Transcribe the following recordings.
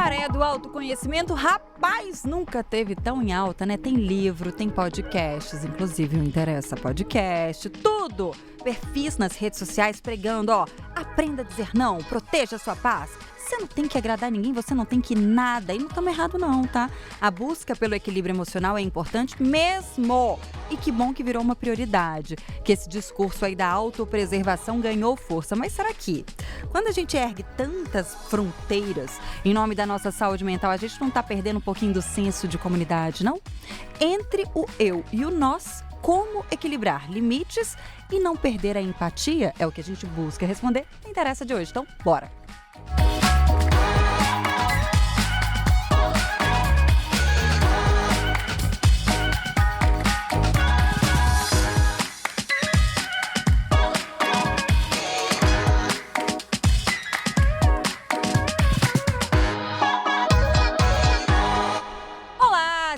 maré do autoconhecimento, rapaz, nunca teve tão em alta, né? Tem livro, tem podcasts, inclusive o Interessa Podcast, tudo. Perfis nas redes sociais pregando, aprenda a dizer não, proteja a sua paz. Você não tem que agradar ninguém, você não tem que nada. E não estamos errados não, tá? A busca pelo equilíbrio emocional é importante mesmo. E que bom que virou uma prioridade. Que esse discurso aí da autopreservação ganhou força. Mas será que, quando a gente ergue tantas fronteiras em nome da nossa saúde mental, a gente não está perdendo um pouquinho do senso de comunidade, não? Entre o eu e o nós, como equilibrar limites e não perder a empatia? É o que a gente busca responder no Interessa de hoje. Então, bora!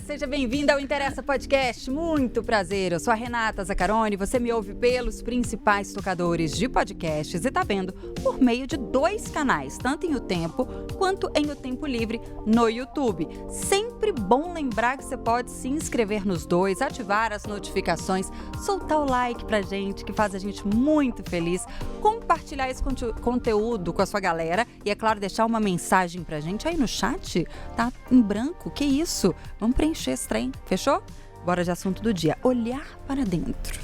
Seja bem-vinda ao Interessa Podcast, muito prazer, eu sou a Renata Zaccaroni, você me ouve pelos principais tocadores de podcasts e tá vendo por meio de 2 canais, tanto em O Tempo quanto em O Tempo Livre no YouTube. Sempre bom lembrar que você pode se inscrever nos 2, ativar as notificações, soltar o like pra gente, que faz a gente muito feliz, compartilhar esse conteúdo com a sua galera e, é claro, deixar uma mensagem pra gente aí no chat, tá em branco, que isso? Vamos preencher esse trem, fechou? Bora de assunto do dia, olhar para dentro.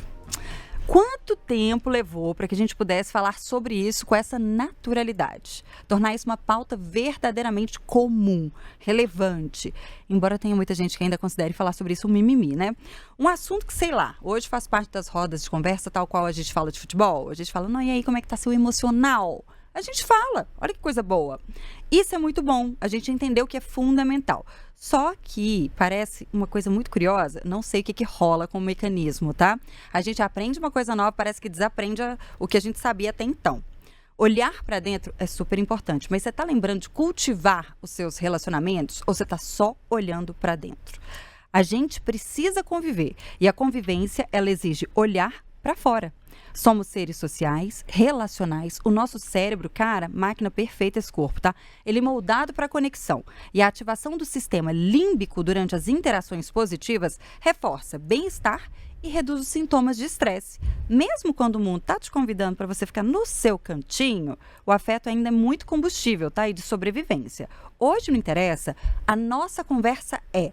Quanto tempo levou para que a gente pudesse falar sobre isso com essa naturalidade? Tornar isso uma pauta verdadeiramente comum, relevante. Embora tenha muita gente que ainda considere falar sobre isso um mimimi, né? Um assunto que, sei lá, hoje faz parte das rodas de conversa, tal qual a gente fala de futebol. A gente fala, não, e aí, como é que tá seu emocional? A gente fala, olha que coisa boa. Isso é muito bom, a gente entendeu que é fundamental. Só que parece uma coisa muito curiosa, não sei o que rola com o mecanismo, tá? A gente aprende uma coisa nova, parece que desaprende o que a gente sabia até então. Olhar para dentro é super importante, mas você tá lembrando de cultivar os seus relacionamentos ou você tá só olhando para dentro? A gente precisa conviver e a convivência, ela exige olhar para fora. Somos seres sociais, relacionais. O nosso cérebro, cara, máquina perfeita esse corpo, tá? Ele é moldado para conexão. E a ativação do sistema límbico durante as interações positivas reforça bem-estar e reduz os sintomas de estresse. Mesmo quando o mundo tá te convidando para você ficar no seu cantinho, o afeto ainda é muito combustível, tá? E de sobrevivência. Hoje não interessa, a nossa conversa é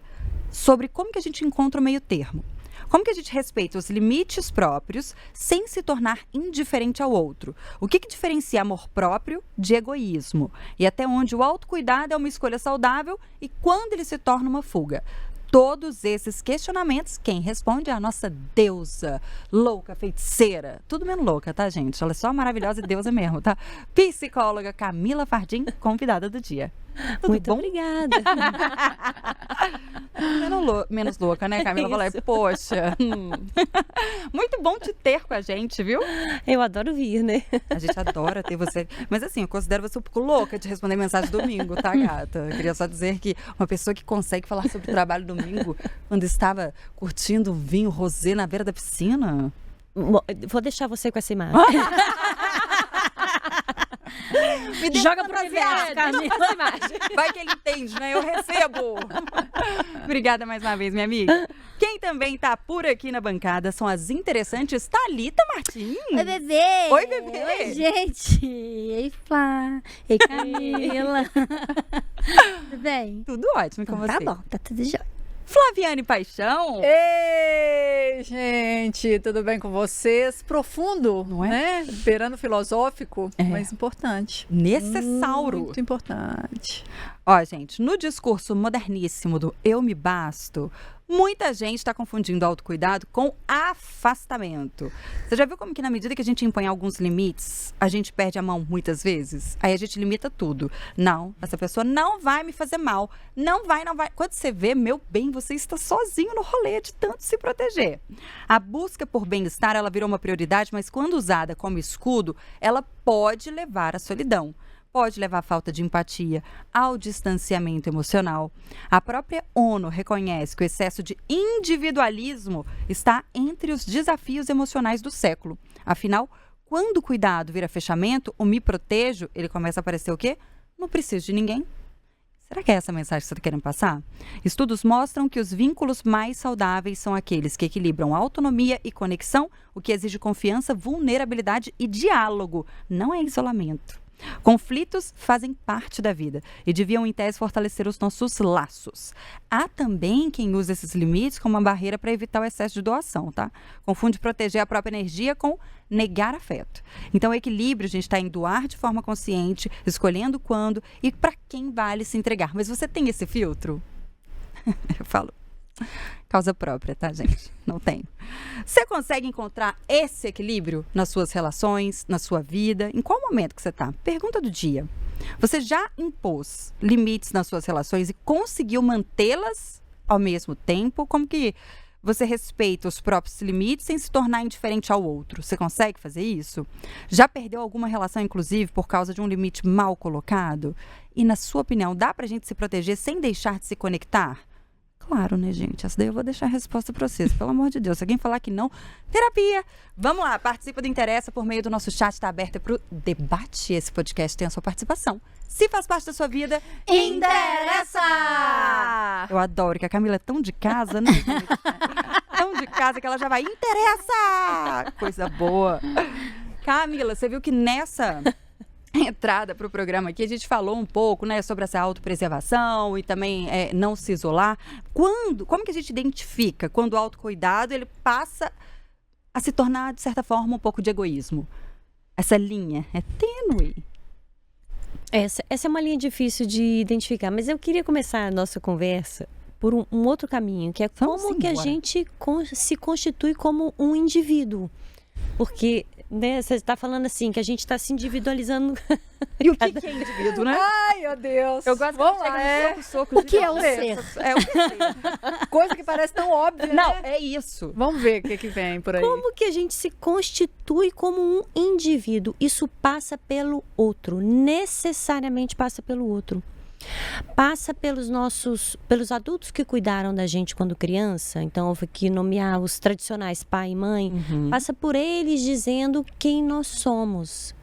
sobre como que a gente encontra o meio termo. Como que a gente respeita os limites próprios sem se tornar indiferente ao outro? O que diferencia amor próprio de egoísmo? E até onde o autocuidado é uma escolha saudável e quando ele se torna uma fuga? Todos esses questionamentos, quem responde é a nossa deusa, louca, feiticeira. Tudo menos louca, tá, gente? Ela é só maravilhosa e deusa mesmo, tá? Psicóloga Camila Fardim, convidada do dia. Tudo muito bom? Obrigada. Menos louca, né, Camila? Falar, poxa. Muito bom te ter com a gente, viu? Eu adoro vir, né? A gente adora ter você. Mas assim, eu considero você um pouco louca de responder mensagem domingo, tá, gata? Eu queria só dizer que uma pessoa que consegue falar sobre o trabalho domingo quando estava curtindo um vinho rosé na beira da piscina. Vou deixar você com essa imagem. Joga pro universo, Camila. Vai que ele entende, né? Eu recebo. Obrigada mais uma vez, minha amiga. Quem também tá por aqui na bancada são as interessantes Thalita Martins. Oi, bebê. Oi, bebê. Oi, gente. Ei, Flá. Ei, Camila. Tudo bem? Tudo ótimo com você. Tá bom, tá tudo jóia. Flaviane Paixão. Ei, gente, tudo bem com vocês? Profundo, não é? Né? Beirando filosófico, mas importante. Necessauro. Muito importante. Ó, gente, no discurso moderníssimo do eu me basto, muita gente está confundindo autocuidado com afastamento. Você já viu como que na medida que a gente impõe alguns limites, a gente perde a mão muitas vezes? Aí a gente limita tudo. Não, essa pessoa não vai me fazer mal. Não vai. Quando você vê, meu bem, você está sozinho no rolê de tanto se proteger. A busca por bem-estar, ela virou uma prioridade, mas quando usada como escudo, ela pode levar à solidão. Pode levar à falta de empatia, ao distanciamento emocional. A própria ONU reconhece que o excesso de individualismo está entre os desafios emocionais do século. Afinal, quando o cuidado vira fechamento, o me protejo, ele começa a aparecer o quê? Não preciso de ninguém. Será que é essa a mensagem que você está querendo passar? Estudos mostram que os vínculos mais saudáveis são aqueles que equilibram autonomia e conexão, o que exige confiança, vulnerabilidade e diálogo. Não é isolamento. Conflitos fazem parte da vida e deviam, em tese, fortalecer os nossos laços. Há também quem usa esses limites como uma barreira para evitar o excesso de doação, tá? Confunde proteger a própria energia com negar afeto. Então, o equilíbrio, a gente está em doar de forma consciente, escolhendo quando e para quem vale se entregar. Mas você tem esse filtro? Eu falo, causa própria, tá, gente? Não tenho. Você consegue encontrar esse equilíbrio nas suas relações, na sua vida? Em qual momento que você está? Pergunta do dia. Você já impôs limites nas suas relações e conseguiu mantê-las ao mesmo tempo? Como que você respeita os próprios limites sem se tornar indiferente ao outro? Você consegue fazer isso? Já perdeu alguma relação, inclusive, por causa de um limite mal colocado? E, na sua opinião, dá pra gente se proteger sem deixar de se conectar? Claro, né, gente? Essa daí eu vou deixar a resposta para vocês. Pelo amor de Deus, se alguém falar que não, terapia! Vamos lá, participa do Interessa por meio do nosso chat, está aberto para o debate. Esse podcast tem a sua participação. Se faz parte da sua vida, interessa! Eu adoro que a Camila é tão de casa, né, gente? Tão de casa que ela já vai, interessa! Coisa boa. Camila, você viu que nessa entrada para o programa aqui, a gente falou um pouco, né, sobre essa autopreservação e também não se isolar. Como que a gente identifica quando o autocuidado ele passa a se tornar, de certa forma, um pouco de egoísmo? Essa linha é tênue. Essa é uma linha difícil de identificar, mas eu queria começar a nossa conversa por um outro caminho, que é como que a gente se constitui como um indivíduo. Porque, né, você está falando assim, que a gente está se individualizando. E o que é indivíduo, né? Ai, meu Deus. Eu gosto Vamos de lá, chegar soco. O que é o ser? É o ser. Coisa que parece tão óbvia, Não, né? é isso. Vamos ver o que vem por aí. Como que a gente se constitui como um indivíduo? Isso passa pelo outro, necessariamente passa pelo outro. Passa pelos adultos que cuidaram da gente quando criança. Então, eu vou aqui nomear os tradicionais pai e mãe. Passa por eles dizendo quem nós somos.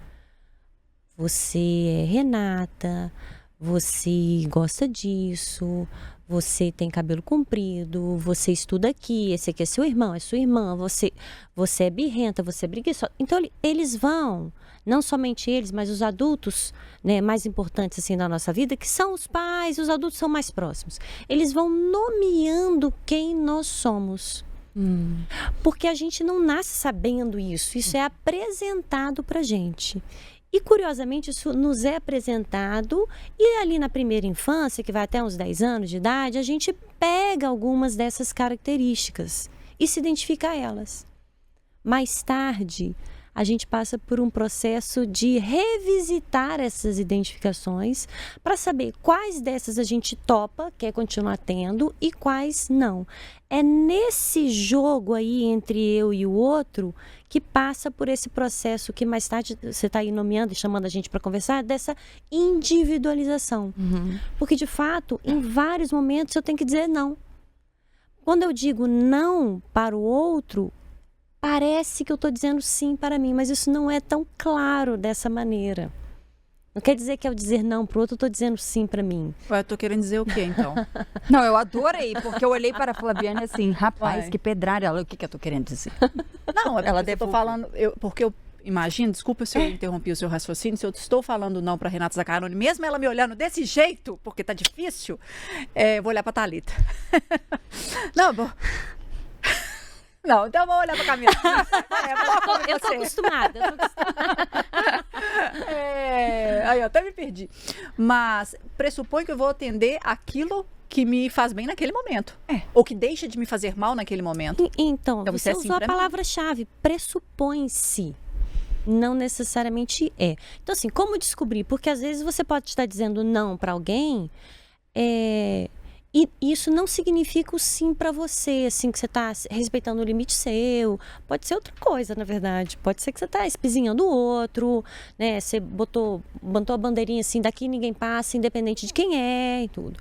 Você é Renata, você gosta disso, você tem cabelo comprido, você estuda aqui, esse aqui é seu irmão, é sua irmã, você é birrenta, você é preguiçosa. Então, eles vão, não somente eles, mas os adultos, né, mais importantes assim da nossa vida, que são os pais, os adultos são mais próximos. Eles vão nomeando quem nós somos. Porque a gente não nasce sabendo isso é apresentado pra gente. E, curiosamente, isso nos é apresentado e ali na primeira infância, que vai até uns 10 anos de idade, a gente pega algumas dessas características e se identifica a elas. Mais tarde, a gente passa por um processo de revisitar essas identificações para saber quais dessas a gente topa, quer continuar tendo, e quais não. É nesse jogo aí entre eu e o outro que passa por esse processo que mais tarde você está aí nomeando e chamando a gente para conversar, dessa individualização. Porque, de fato, em vários momentos eu tenho que dizer não. Quando eu digo não para o outro, parece que eu estou dizendo sim para mim, mas isso não é tão claro dessa maneira. Não quer dizer que ao dizer não para o outro, eu estou dizendo sim para mim. Ué, eu tô querendo dizer o quê, então? Não, eu adorei, porque eu olhei para a Flaviane assim, rapaz, Uai. que pedrada. Ela, o que eu tô querendo dizer? Não, é Ela porque eu tô devolve. falando... Porque eu imagino, desculpa se eu interrompi o seu raciocínio, se eu estou falando não para Renata Zaccaroni, mesmo ela me olhando desse jeito, porque tá difícil, eu vou olhar para Thalita. Não, vou... Não, então eu vou olhar para Camila. Eu tô acostumada. Aí eu até me perdi. Mas pressupõe que eu vou atender aquilo que me faz bem naquele momento. Ou que deixa de me fazer mal naquele momento. Então, Então, você isso é sim usou a pra mim. palavra-chave, pressupõe-se. Não necessariamente é. Então, assim, como descobrir? Porque às vezes você pode estar dizendo não para alguém, e isso não significa o sim para você, assim, que você está respeitando o limite seu. Pode ser outra coisa, na verdade. Pode ser que você está espizinhando o outro, né? Você botou a bandeirinha assim, daqui ninguém passa, independente de quem é e tudo.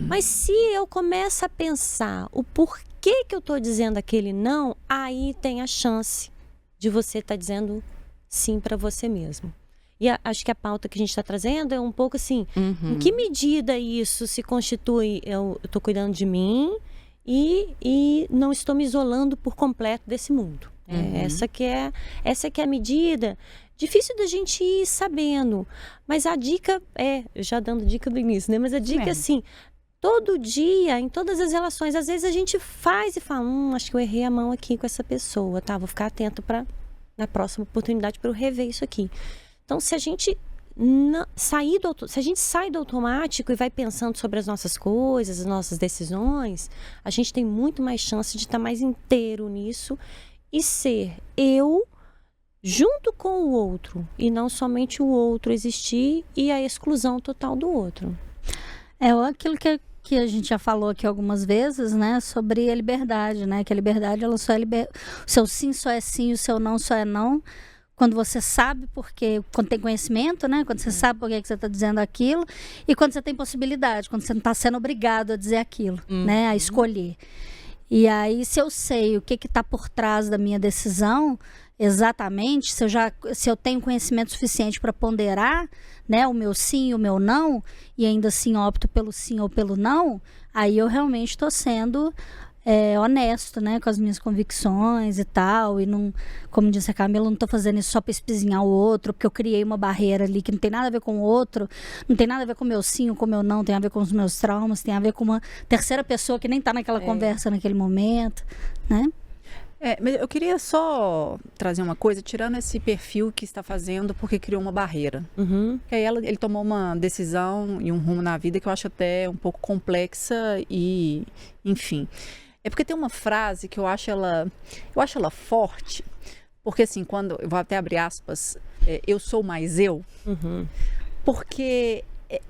Mas se eu começo a pensar o porquê que eu estou dizendo aquele não, aí tem a chance de você estar dizendo sim para você mesmo. E acho que a pauta que a gente está trazendo é um pouco assim, em que medida isso se constitui, eu estou cuidando de mim e não estou me isolando por completo desse mundo. Essa que é a medida. Difícil da gente ir sabendo, mas a dica já dando dica do início, né? Mas a dica é assim, todo dia, em todas as relações, às vezes a gente faz e fala, acho que eu errei a mão aqui com essa pessoa, tá? Vou ficar atento para na próxima oportunidade para eu rever isso aqui. Então, se a gente sai do automático e vai pensando sobre as nossas coisas, as nossas decisões, a gente tem muito mais chance de estar mais inteiro nisso e ser eu junto com o outro, e não somente o outro existir e a exclusão total do outro. É aquilo que a gente já falou aqui algumas vezes, né, sobre a liberdade, né, que a liberdade, ela só é o seu sim só é sim, o seu não só é não, quando você sabe quando tem conhecimento, né, quando você sabe por que você está dizendo aquilo, e quando você tem possibilidade, quando você não está sendo obrigado a dizer aquilo, né, a escolher. E aí, se eu sei o que está por trás da minha decisão, exatamente, se eu tenho conhecimento suficiente para ponderar, né, o meu sim e o meu não, e ainda assim opto pelo sim ou pelo não, aí eu realmente estou sendo honesto, né, com as minhas convicções e tal, e não, como disse a Camila, não estou fazendo isso só para espizinhar o outro, porque eu criei uma barreira ali que não tem nada a ver com o outro, não tem nada a ver com o meu sim ou com o meu não, tem a ver com os meus traumas, tem a ver com uma terceira pessoa que nem está naquela conversa naquele momento, né? Mas eu queria só trazer uma coisa, tirando esse perfil que está fazendo porque criou uma barreira. Que aí ele tomou uma decisão e um rumo na vida que eu acho até um pouco complexa e, enfim. É porque tem uma frase que eu acho ela forte, porque assim, quando, eu vou até abrir aspas, eu sou mais eu, porque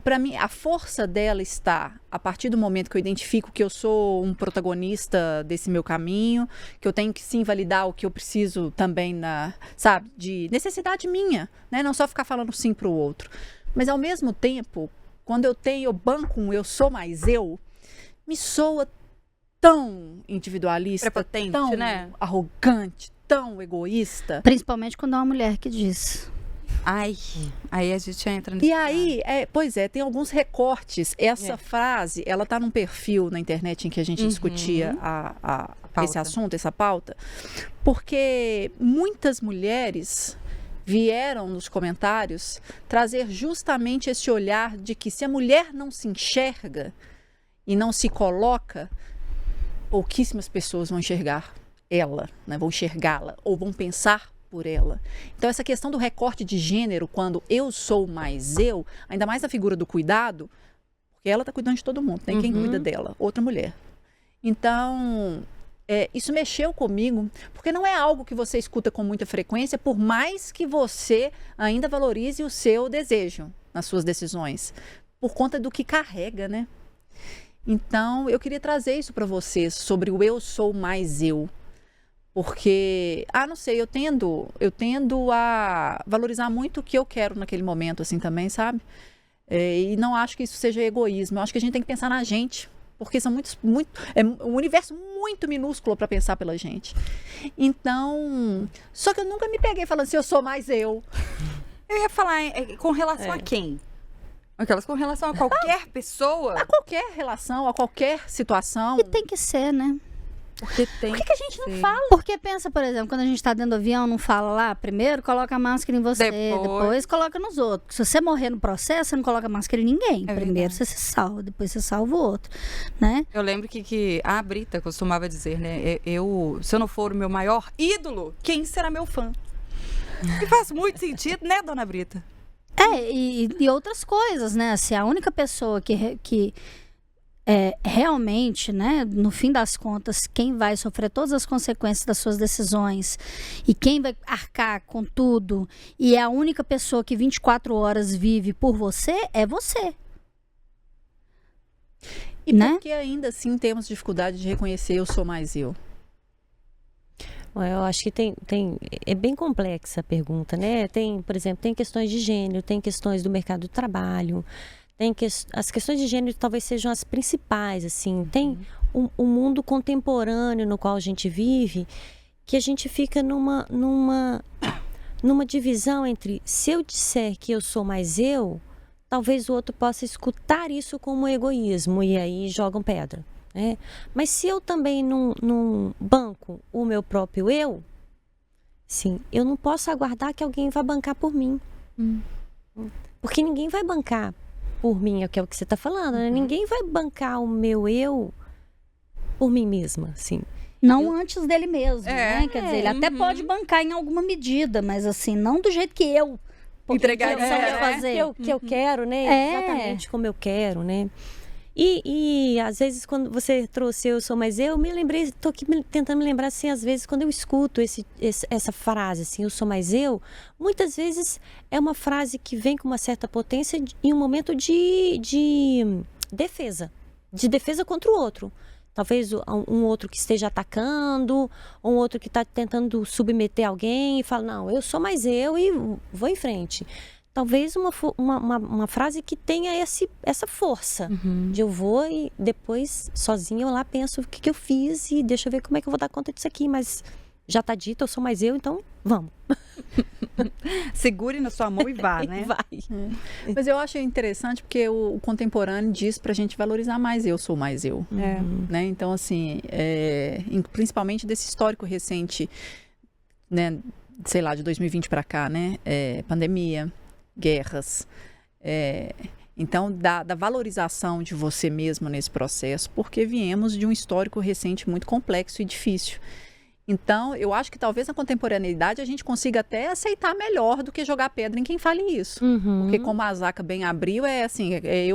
para mim a força dela está a partir do momento que eu identifico que eu sou um protagonista desse meu caminho, que eu tenho que sim validar o que eu preciso também de necessidade minha, né? Não só ficar falando sim para o outro, mas ao mesmo tempo, quando eu banco eu sou mais eu, me soa tão individualista, prepotente, tão né? arrogante, tão egoísta. Principalmente quando é uma mulher que diz. Ai, aí a gente entra nesse E aí, tem alguns recortes. Essa frase, ela tá num perfil na internet em que a gente discutia esse assunto, essa pauta, porque muitas mulheres vieram nos comentários trazer justamente esse olhar de que se a mulher não se enxerga e não se coloca, pouquíssimas pessoas vão enxergar ela, né? Vão enxergá-la ou vão pensar por ela. Então essa questão do recorte de gênero, quando eu sou mais eu, ainda mais a figura do cuidado, porque ela está cuidando de todo mundo, tem quem cuida dela, outra mulher. Então isso mexeu comigo, porque não é algo que você escuta com muita frequência, por mais que você ainda valorize o seu desejo nas suas decisões, por conta do que carrega, né? Então, eu queria trazer isso para vocês, sobre o eu sou mais eu. Porque, não sei, eu tendo a valorizar muito o que eu quero naquele momento, assim, também, sabe? E não acho que isso seja egoísmo. Eu acho que a gente tem que pensar na gente. Porque são é um universo muito minúsculo para pensar pela gente. Então, só que eu nunca me peguei falando assim, eu sou mais eu. Eu ia falar com relação a quem? Aquelas com relação a qualquer pessoa? A qualquer relação, a qualquer situação. E tem que ser, né? Porque tem. Por que a gente não fala? Porque pensa, por exemplo, quando a gente tá dentro do avião, não fala lá, primeiro coloca a máscara em você, depois coloca nos outros. Se você morrer no processo, você não coloca a máscara em ninguém. Primeiro você se salva, depois você salva o outro, né? Eu lembro que a Brita costumava dizer, né? Se eu não for o meu maior ídolo, quem será meu fã? E faz muito sentido, né, dona Brita? E outras coisas, né? Assim, a única pessoa que realmente, né, no fim das contas, quem vai sofrer todas as consequências das suas decisões e quem vai arcar com tudo e é a única pessoa que 24 horas vive por você, é você. E né? Porque ainda assim temos dificuldade de reconhecer eu sou mais eu. Eu acho que é bem complexa a pergunta, né? Por exemplo, tem questões de gênero, tem questões do mercado do trabalho, as questões de gênero talvez sejam as principais, assim. Tem um mundo contemporâneo no qual a gente vive, que a gente fica numa divisão entre se eu disser que eu sou mais eu, talvez o outro possa escutar isso como egoísmo e aí jogam pedra. Né? Mas se eu também não banco o meu próprio eu, sim, eu não posso aguardar que alguém vá bancar por mim. Porque ninguém vai bancar por mim, é o que você está falando, né? Ninguém vai bancar o meu eu por mim mesma, assim. Não antes dele mesmo, né? Quer dizer, ele até uhum. pode bancar em alguma medida, mas assim, não do jeito que eu Entregar tenho intenção de fazer. Que eu quero, né? Exatamente como eu quero, né? E às vezes quando você trouxe eu sou mais eu me lembrei, tô aqui tentando me lembrar assim, às vezes quando eu escuto essa frase assim, eu sou mais eu, muitas vezes é uma frase que vem com uma certa potência em um momento de defesa contra o outro. Talvez um outro que esteja atacando, ou um outro que está tentando submeter alguém e fala, não, eu sou mais eu e vou em frente. Talvez uma frase que tenha essa força de eu vou e depois sozinha eu lá penso o que eu fiz e deixa eu ver como é que eu vou dar conta disso aqui, mas já está dito, eu sou mais eu, então vamos. Segure na sua mão e vá, né? Vai. Mas eu acho interessante porque o contemporâneo diz pra gente valorizar mais eu sou mais eu. Né? Então, assim, principalmente desse histórico recente, né, sei lá, de 2020 para cá, né? Pandemia, guerras. Então, da valorização de você mesmo nesse processo, porque viemos de um histórico recente muito complexo e difícil. Então, eu acho que talvez na contemporaneidade a gente consiga até aceitar melhor do que jogar pedra em quem fale isso. Porque como a Zaca bem abriu, é assim, é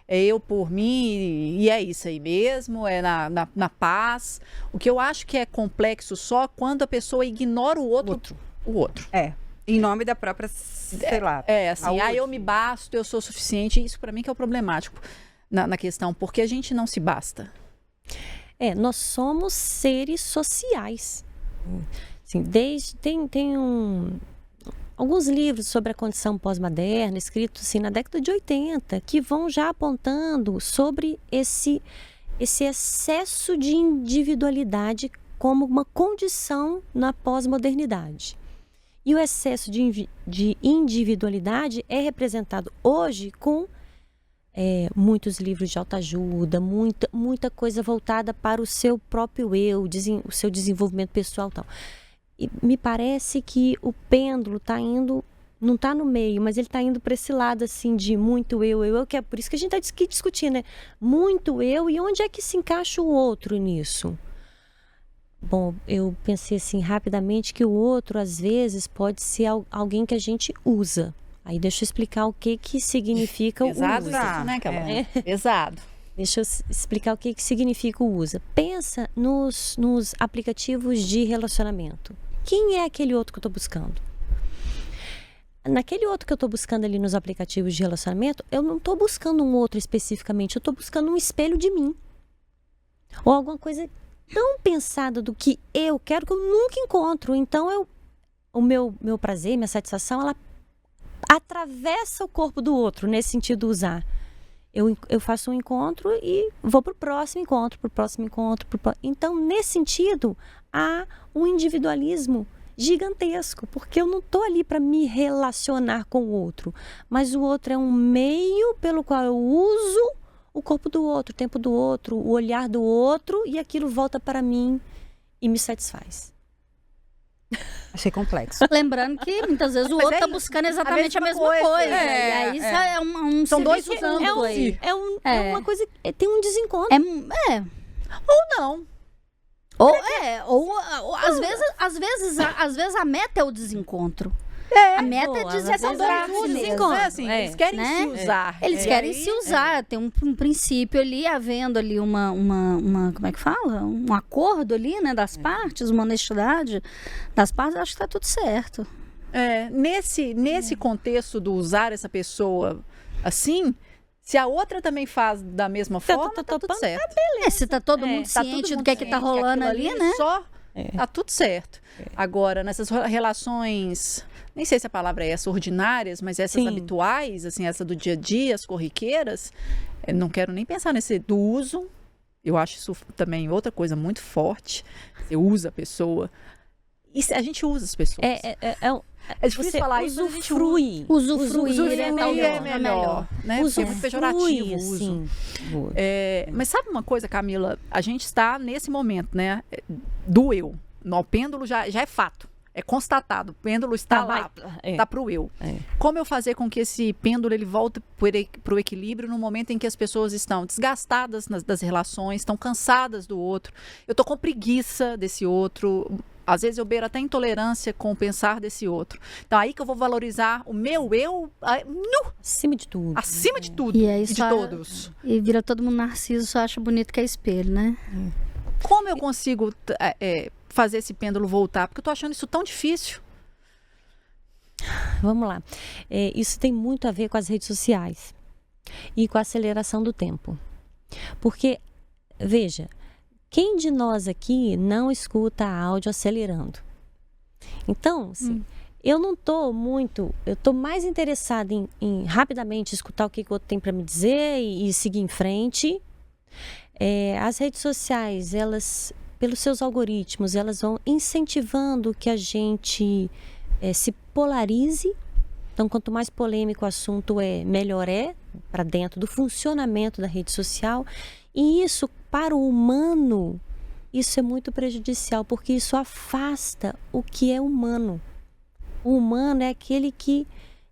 eu por mim e é isso aí mesmo, é na paz. O que eu acho que é complexo só quando a pessoa ignora o outro. Em nome da própria, sei lá. Assim, eu me basto, eu sou suficiente. Isso para mim que é o problemático na questão, porque a gente não se basta. Nós somos seres sociais. Assim, tem alguns livros sobre a condição pós-moderna, escritos assim, na década de 80, que vão já apontando sobre esse excesso de individualidade como uma condição na pós-modernidade. E o excesso de individualidade é representado hoje com muitos livros de autoajuda, muita coisa voltada para o seu próprio eu, o seu desenvolvimento pessoal e tal. E me parece que o pêndulo está indo, não está no meio, mas ele está indo para esse lado assim de muito eu, que é por isso que a gente está discutindo, né? Muito eu, e onde é que se encaixa o outro nisso? Bom, eu pensei assim rapidamente que o outro, às vezes, pode ser alguém que a gente usa. Aí deixa eu explicar o que significa o uso. Pesado isso, né, Carol? Pesado. Deixa eu explicar o que significa o usa. Pensa nos aplicativos de relacionamento. Quem é aquele outro que eu estou buscando? Naquele outro que eu estou buscando ali nos aplicativos de relacionamento, eu não estou buscando um outro especificamente, eu estou buscando um espelho de mim. Ou alguma coisa tão pensada do que eu quero que eu nunca encontro. Então, o meu prazer, minha satisfação, ela atravessa o corpo do outro, nesse sentido usar. Eu faço um encontro e vou para o próximo encontro, Então, nesse sentido, há um individualismo gigantesco, porque eu não estou ali para me relacionar com o outro, mas o outro é um meio pelo qual eu uso o corpo do outro, o tempo do outro, o olhar do outro, e aquilo volta para mim e me satisfaz. Achei complexo. Lembrando que muitas vezes o outro está buscando exatamente a mesma coisa. E aí é um São dois usando aí. É uma coisa, tem um desencontro. Ou não. Ou às vezes a meta é o desencontro. A meta é desencontrar mesmo. Eles querem se usar. Eles querem se usar. Tem um princípio ali, havendo ali uma como é que fala? Um acordo ali, né, das partes, uma honestidade das partes, acho que está tudo certo. Nesse contexto do usar essa pessoa assim, se a outra também faz da mesma forma, tá tudo certo. Se tá todo mundo ciente do que tá rolando ali, né? Tá tudo certo. Agora, nessas relações, nem sei se a palavra é essa, ordinárias, mas essas habituais, assim, essa do dia a dia, as corriqueiras, não quero nem pensar nesse do uso. Eu acho isso também outra coisa muito forte. Você usa a pessoa. a gente usa as pessoas. É difícil você falar isso, mas a gente usa. Usufruir é melhor, né? Porque é muito pejorativo o uso. Sim. Mas sabe uma coisa, Camila? A gente está nesse momento, né? Do eu. O pêndulo já é fato. É constatado. O pêndulo está lá. Está para o eu. Como eu fazer com que esse pêndulo ele volte para o equilíbrio no momento em que as pessoas estão desgastadas das relações, estão cansadas do outro. Eu estou com preguiça desse outro. Às vezes eu beiro até intolerância com o pensar desse outro. Então, aí que eu vou valorizar o meu eu acima de tudo. Acima de tudo. E aí de todos. E vira todo mundo narciso, só acha bonito que é espelho, né? Como eu consigo fazer esse pêndulo voltar? Porque eu tô achando isso tão difícil. Vamos lá. Isso tem muito a ver com as redes sociais e com a aceleração do tempo. Porque, veja, quem de nós aqui não escuta áudio acelerando? Então, assim, eu não estou eu estou mais interessada em rapidamente escutar o que o outro tem para me dizer e seguir em frente. As redes sociais, elas, pelos seus algoritmos, elas vão incentivando que a gente se polarize. Então, quanto mais polêmico o assunto melhor para dentro do funcionamento da rede social. E isso, para o humano, isso é muito prejudicial, porque isso afasta o que é humano. O humano é aquele que,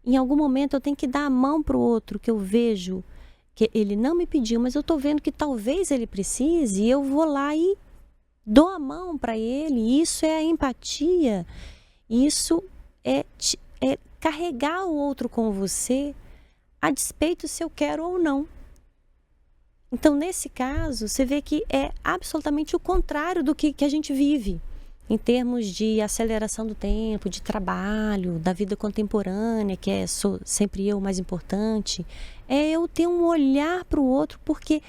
em algum momento, eu tenho que dar a mão para o outro, que eu vejo que ele não me pediu, mas eu estou vendo que talvez ele precise, e eu vou lá e dou a mão para ele. Isso é a empatia. Isso é carregar o outro com você, a despeito se eu quero ou não. Então, nesse caso, você vê que é absolutamente o contrário do que a gente vive, em termos de aceleração do tempo, de trabalho, da vida contemporânea, que sou sempre eu o mais importante. É eu ter um olhar para o outro, porque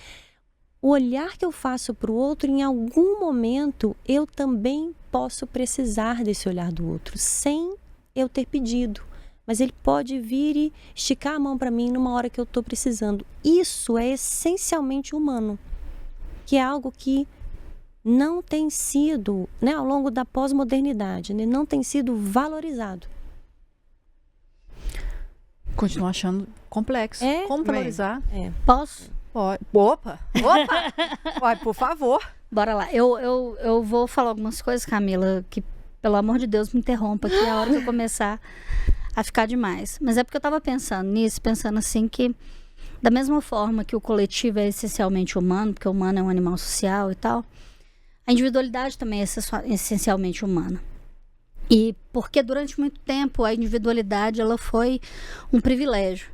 o olhar que eu faço para o outro, em algum momento, eu também posso precisar desse olhar do outro, sem eu ter pedido. Mas ele pode vir e esticar a mão para mim numa hora que eu estou precisando. Isso é essencialmente humano, que é algo que não tem sido, né, ao longo da pós-modernidade, né, não tem sido valorizado. Continuo achando complexo. Como valorizar? Posso? Opa! Vai, por favor. Bora lá. Eu vou falar algumas coisas, Camila, que, pelo amor de Deus, me interrompa, que é a hora que eu começar a ficar demais. Mas é porque eu estava pensando nisso, pensando assim que, da mesma forma que o coletivo é essencialmente humano, porque o humano é um animal social e tal, a individualidade também é essencialmente humana. E porque durante muito tempo a individualidade ela foi um privilégio.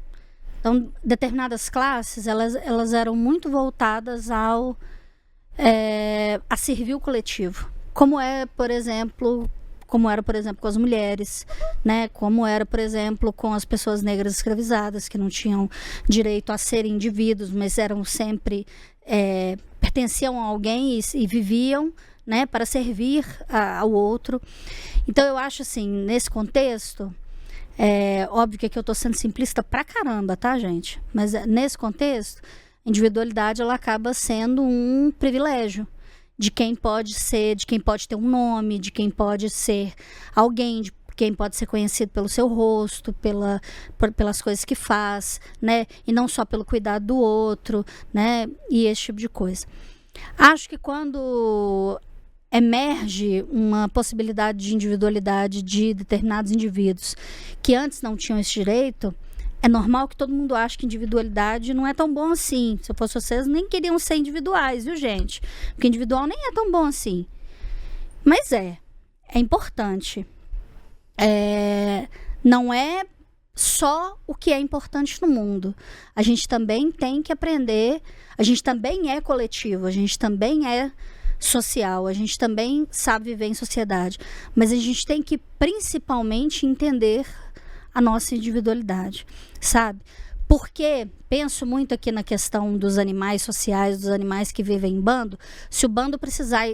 Então, determinadas classes, elas eram muito voltadas a servir o coletivo. Como era, por exemplo, com as mulheres, né? Como era, por exemplo, com as pessoas negras escravizadas, que não tinham direito a serem indivíduos, mas eram sempre, pertenciam a alguém e viviam, né, para servir ao outro. Então, eu acho assim, nesse contexto, óbvio que aqui eu estou sendo simplista pra caramba, tá, gente? Mas nesse contexto, a individualidade ela acaba sendo um privilégio de quem pode ser, de quem pode ter um nome, de quem pode ser alguém, de quem pode ser conhecido pelo seu rosto, pelas coisas que faz, né? E não só pelo cuidado do outro, né? E esse tipo de coisa. Acho que quando emerge uma possibilidade de individualidade de determinados indivíduos que antes não tinham esse direito, é normal que todo mundo ache que individualidade não é tão bom assim. Se eu fosse vocês, nem queriam ser individuais, viu, gente? Porque individual nem é tão bom assim. Mas é importante. Não é só o que é importante no mundo. A gente também tem que aprender, a gente também é coletivo, a gente também é social, a gente também sabe viver em sociedade. Mas a gente tem que principalmente entender a nossa individualidade, sabe? Porque penso muito aqui na questão dos animais sociais, dos animais que vivem em bando. Se o bando precisar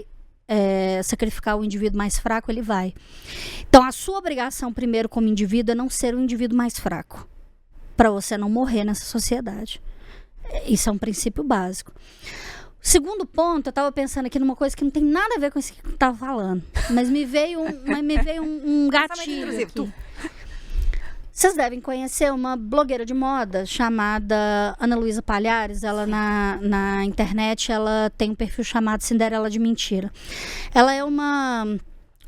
sacrificar o indivíduo mais fraco, ele vai. Então, a sua obrigação primeiro como indivíduo é não ser o indivíduo mais fraco, para você não morrer nessa sociedade. Isso é um princípio básico. Segundo ponto, eu tava pensando aqui numa coisa que não tem nada a ver com isso que eu tava falando. Mas me veio um gatilho aqui. Vocês devem conhecer uma blogueira de moda chamada Ana Luísa Palhares. Ela na internet, ela tem um perfil chamado Cinderela de Mentira. Ela é uma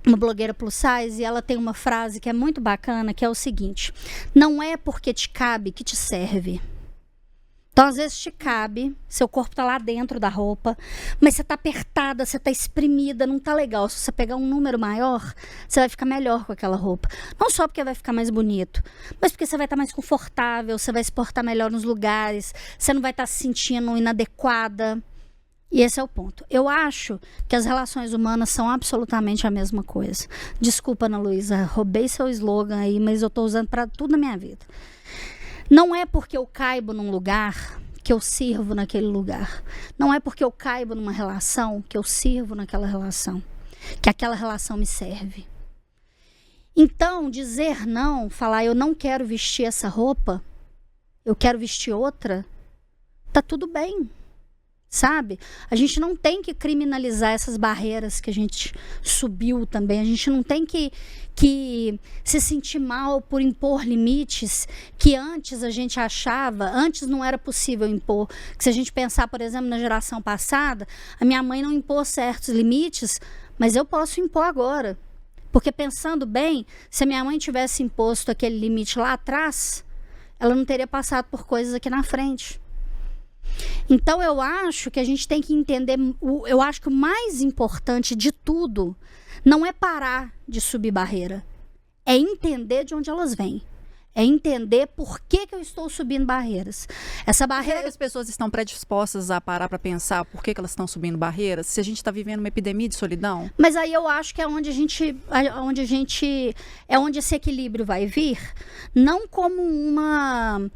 blogueira plus size e ela tem uma frase que é muito bacana, que é o seguinte: não é porque te cabe que te serve. Então, às vezes te cabe, seu corpo tá lá dentro da roupa, mas você tá apertada, você tá espremida, não tá legal. Se você pegar um número maior, você vai ficar melhor com aquela roupa. Não só porque vai ficar mais bonito, mas porque você vai estar mais confortável, você vai se portar melhor nos lugares, você não vai estar se sentindo inadequada. E esse é o ponto. Eu acho que as relações humanas são absolutamente a mesma coisa. Desculpa, Ana Luísa, roubei seu slogan aí, mas eu tô usando para tudo na minha vida. Não é porque eu caibo num lugar que eu sirvo naquele lugar. Não é porque eu caibo numa relação que eu sirvo naquela relação. Que aquela relação me serve. Então, dizer não, falar eu não quero vestir essa roupa, eu quero vestir outra, tá tudo bem. Sabe? A gente não tem que criminalizar essas barreiras que a gente subiu também. A gente não tem que se sentir mal por impor limites que antes a gente achava, antes não era possível impor. Que se a gente pensar, por exemplo, na geração passada, a minha mãe não impôs certos limites, mas eu posso impor agora. Porque pensando bem, se a minha mãe tivesse imposto aquele limite lá atrás, ela não teria passado por coisas aqui na frente. Então eu acho que a gente tem que entender, eu acho que o mais importante de tudo não é parar de subir barreira, é entender de onde elas vêm, é entender por que eu estou subindo barreiras. Essa barreira... Será que as pessoas estão predispostas a parar para pensar por que elas estão subindo barreiras, se a gente está vivendo uma epidemia de solidão? Mas aí eu acho que é onde é onde esse equilíbrio vai vir, não como uma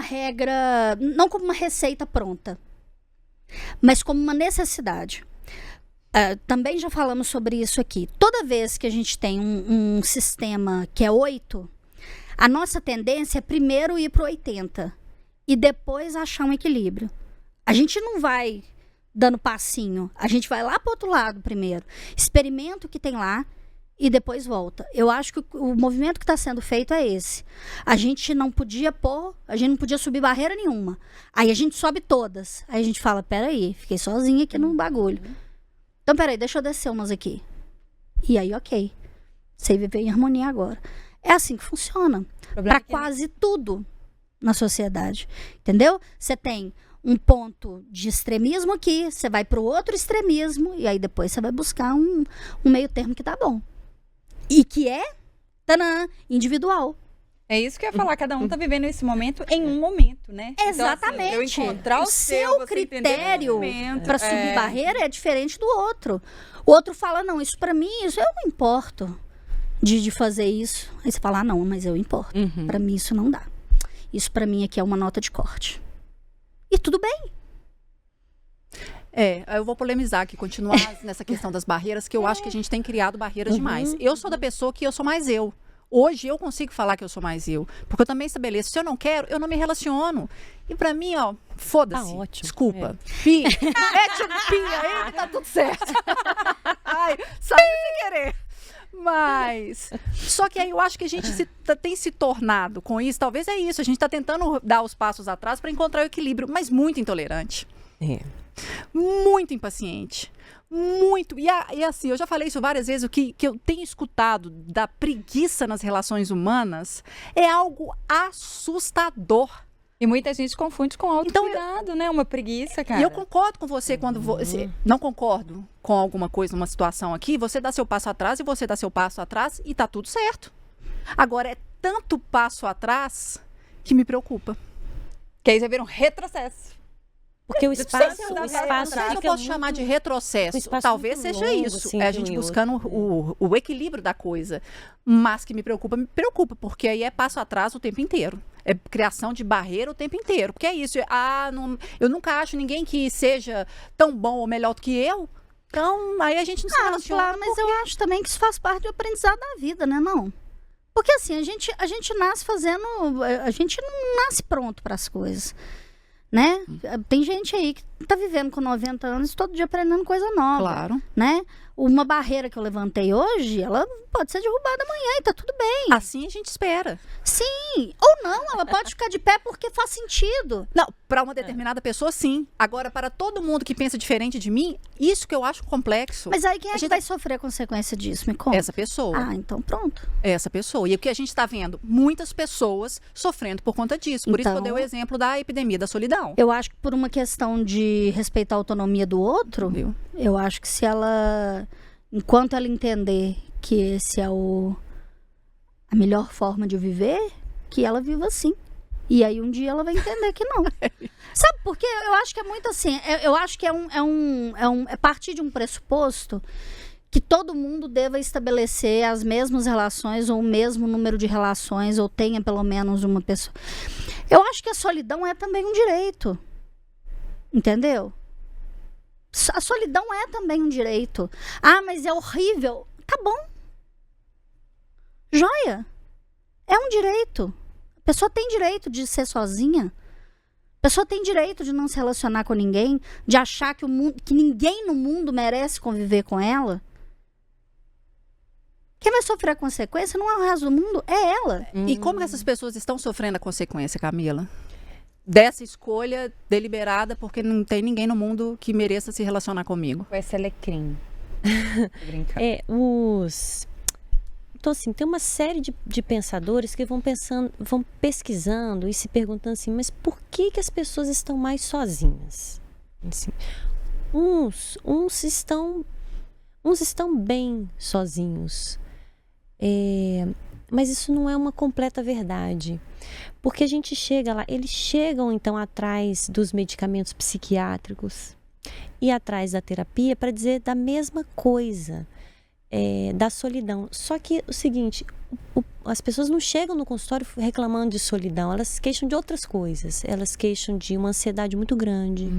regra, não como uma receita pronta, mas como uma necessidade. Também já falamos sobre isso aqui. Toda vez que a gente tem um sistema que é 8, a nossa tendência é primeiro ir para o 80 e depois achar um equilíbrio. A gente não vai dando passinho, a gente vai lá para o outro lado primeiro, experimenta o que tem lá, e depois volta. Eu acho que o movimento que está sendo feito é esse. A gente não podia subir barreira nenhuma. Aí a gente sobe todas. Aí a gente fala, peraí, fiquei sozinha aqui no bagulho. Então, peraí, deixa eu descer umas aqui. E aí, ok. Sei viver em harmonia agora. É assim que funciona. Para quase tudo na sociedade. Entendeu? Você tem um ponto de extremismo aqui, você vai para o outro extremismo, e aí depois você vai buscar um meio termo que tá bom. E que é, individual. É isso que eu ia falar, cada um tá vivendo esse momento em um momento, né? Exatamente. Então, assim, eu encontrar o seu critério para subir barreira é diferente do outro. O outro fala, não, isso para mim, isso eu não importo de fazer isso. Aí você fala, não, mas eu importo. Para mim isso não dá. Isso para mim aqui é uma nota de corte. E tudo bem. Eu vou polemizar aqui, continuar nessa questão das barreiras, que eu acho que a gente tem criado barreiras demais. Eu sou da pessoa que eu sou mais eu. Hoje eu consigo falar que eu sou mais eu, porque eu também estabeleço, se eu não quero, eu não me relaciono. E pra mim, ó, foda-se. Tá ótimo. Desculpa. Pi, mete um pi aí, tá tudo certo. Ai, saiu sem querer. Mas, só que aí eu acho que a gente tem se tornado com isso, talvez é isso, a gente tá tentando dar os passos atrás para encontrar o equilíbrio, mas muito intolerante. Muito impaciente. Muito. E assim, eu já falei isso várias vezes, o que eu tenho escutado da preguiça nas relações humanas é algo assustador. E muita gente confunde com autocuidado, né? Uma preguiça, cara. E eu concordo com você quando você não concordo com alguma coisa, numa situação aqui, você dá seu passo atrás e você dá seu passo atrás e tá tudo certo. Agora, é tanto passo atrás que me preocupa. Que aí já vira um retrocesso. Porque o espaço fica eu posso chamar de retrocesso. Talvez seja longo, isso. Assim, é a gente buscando o equilíbrio da coisa. Mas que me preocupa, porque aí é passo atrás o tempo inteiro. É criação de barreira o tempo inteiro. Porque é isso. Eu nunca acho ninguém que seja tão bom ou melhor do que eu. Então, aí a gente não se relaciona. Claro, mas eu acho também que isso faz parte do aprendizado da vida, né? Não. Porque assim, a gente nasce fazendo... A gente não nasce pronto para as coisas. Né? Tem gente aí que tá vivendo com 90 anos, todo dia aprendendo coisa nova. Claro. Né? Uma barreira que eu levantei hoje, ela pode ser derrubada amanhã e tá tudo bem. Assim a gente espera. Sim, ou não, ela pode ficar de pé porque faz sentido. Não, para uma determinada pessoa, sim. Agora, para todo mundo que pensa diferente de mim, isso que eu acho complexo. Mas aí quem é A que gente vai sofrer a consequência disso? Me conta. Essa pessoa. Ah, então pronto. Essa pessoa. E o que a gente está vendo? Muitas pessoas sofrendo por conta disso. Por isso que eu dei o exemplo da epidemia da solidão. Eu acho que por uma questão de respeitar a autonomia do outro, Viu? eu acho que se ela, enquanto ela entender que esse é a melhor forma de viver, que ela viva assim. E aí um dia ela vai entender que não. Sabe por quê? Eu acho que é muito assim, eu acho que é partir de um pressuposto que todo mundo deva estabelecer as mesmas relações ou o mesmo número de relações ou tenha pelo menos uma pessoa. Eu acho que a solidão é também um direito. Entendeu? A solidão é também um direito. Ah, mas é horrível. Tá bom. Joia. É um direito. A pessoa tem direito de ser sozinha. A pessoa tem direito de não se relacionar com ninguém, de achar que ninguém no mundo merece conviver com ela. Quem vai sofrer a consequência não é o resto do mundo, é ela. E como que essas pessoas estão sofrendo a consequência, Camila? Dessa escolha deliberada, porque não tem ninguém no mundo que mereça se relacionar comigo. Com esse alecrim. Tô brincando. Então, assim, tem uma série de pensadores que vão pesquisando e se perguntando assim, mas por que as pessoas estão mais sozinhas? Assim, uns estão bem sozinhos. Mas isso não é uma completa verdade. Porque a gente chega lá, eles chegam então atrás dos medicamentos psiquiátricos e atrás da terapia para dizer da mesma coisa. Da solidão. Só que o seguinte, as pessoas não chegam no consultório reclamando de solidão, elas se queixam de outras coisas. Elas queixam de uma ansiedade muito grande,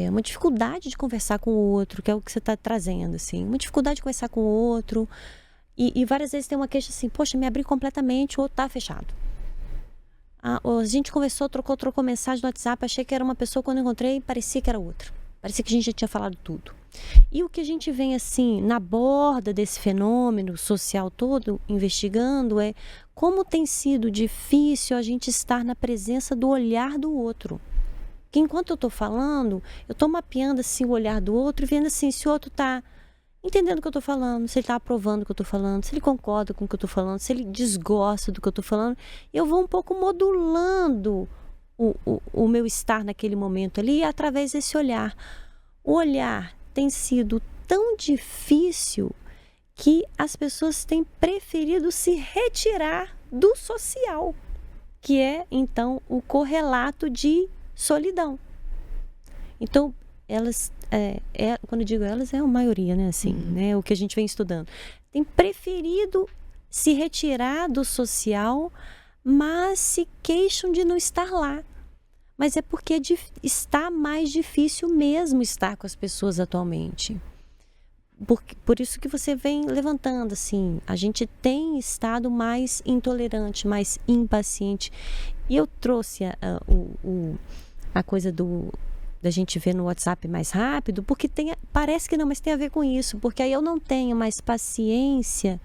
uma dificuldade de conversar com o outro, que é o que você está trazendo, assim. Uma dificuldade de conversar com o outro. E várias vezes tem uma queixa assim, poxa, me abri completamente, o outro está fechado. A gente conversou, trocou mensagem no WhatsApp, achei que era uma pessoa, quando eu encontrei, parecia que era outra. Parecia que a gente já tinha falado tudo. E o que a gente vem assim, na borda desse fenômeno social todo, investigando, é como tem sido difícil a gente estar na presença do olhar do outro. Que enquanto eu estou falando, eu estou mapeando assim, o olhar do outro e vendo assim, se o outro está entendendo o que eu estou falando, se ele está aprovando o que eu estou falando, se ele concorda com o que eu estou falando, se ele desgosta do que eu estou falando. Eu vou um pouco modulando o meu estar naquele momento ali através desse olhar. O olhar tem sido tão difícil que as pessoas têm preferido se retirar do social, que é, então, o correlato de solidão. Então, elas, quando eu digo elas, é a maioria, né, assim, né, o que a gente vem estudando, tem preferido se retirar do social, mas se queixam de não estar lá. Mas é porque está mais difícil mesmo estar com as pessoas atualmente. Por isso que você vem levantando, assim, a gente tem estado mais intolerante, mais impaciente. E eu trouxe a coisa da gente ver no WhatsApp mais rápido, porque parece que não, mas tem a ver com isso. Porque aí eu não tenho mais paciência